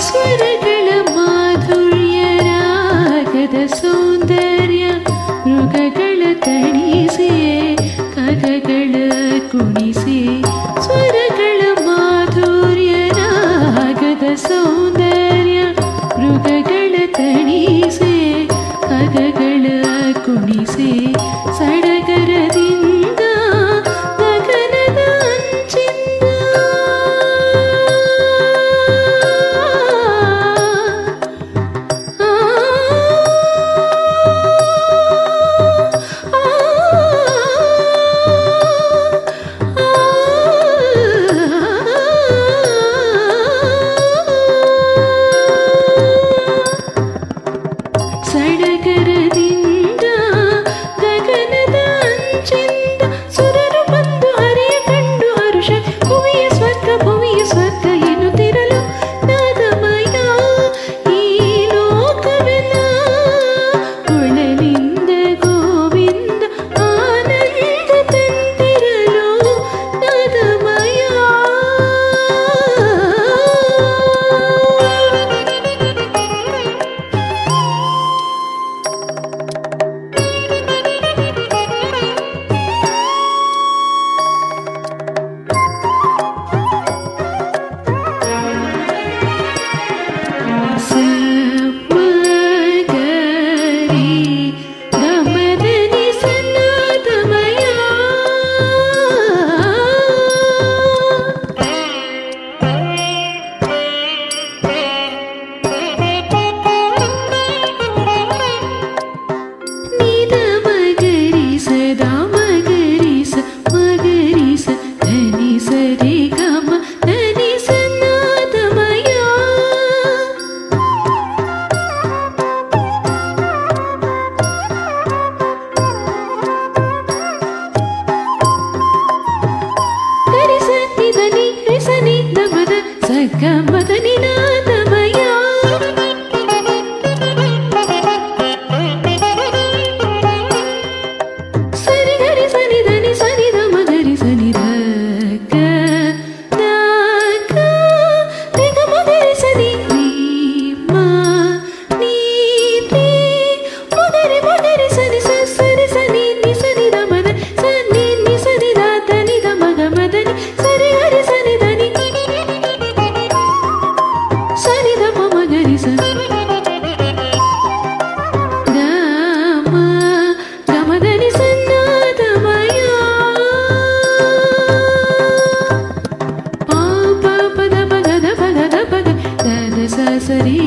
ಸ್ವರಗಳ ಮಾಧುರ್ಯ ರಾಗದ ಸೌಂದರ್ಯ ಮೃಗಗಳ ತಣಿಸೆ ಕಗಗಳ ಕುಣಿಸೆ ಸ್ವರಗಳ ಮಾಧುರ್ಯ ರಾಗದ ಸೌಂದರ್ಯ ಮೃಗಗಳ ತಣಿಸೆ ಕಗಗಳ ಕುಣಿಸೆ ಸಡಗರದಿಂದ ಗಗನದ ಅಂಚಿಂದ ಸಡಗರದಿಂದ ಗಗನದ ಅಂಚಿಂದ ಸುರರು ಬಂದು ಹರಿಯ ಕಂಡು ಹರುಷ ಭುವಿಯ ಸ್ವರ್ಗ ಎನ್ನುತ್ತಿರಲು ನಾದಮಯ ಈ ಲೋಕವೆಲ್ಲ ಕೊಳಲಿಂದ ಗೋವಿಂದ ಆನಂದ ತಂದಿರಲು ನಾದಮಯ ಗಮದನಿ ನಾದಮಯ ಸರಿ ಗರಿ ಸನಿ ಧನಿ ಸನಿ ಧ ಮಗರಿ ಸನಿ ಧ ಗ ದ ಗ ಗ ಮಗರಿ ಸನಿ ರಿ ಮ ನೀ ರಿ ಮಗರಿ ಸನಿ ಸ ಸರಿ ಸನಿ ನಿ ಸನಿ ಧ ಮದ ಸನಿ ನಿ ಸನಿ ಧ ಧನಿ ಧ ಮಗ ಮದನಿ ಸರಿ ಗರಿ ಸನಿ ಧನಿ ಸನಿ ಧ ಪ ಮಗರಿ ಸ ಗ ಮ ಗಮದನಿ ಸನ್ನಾದಮಯ ಪ ಪ ಪದ ಪಗದ ಪಗದ ಪಗ ದ ದ ಸ ಸರಿ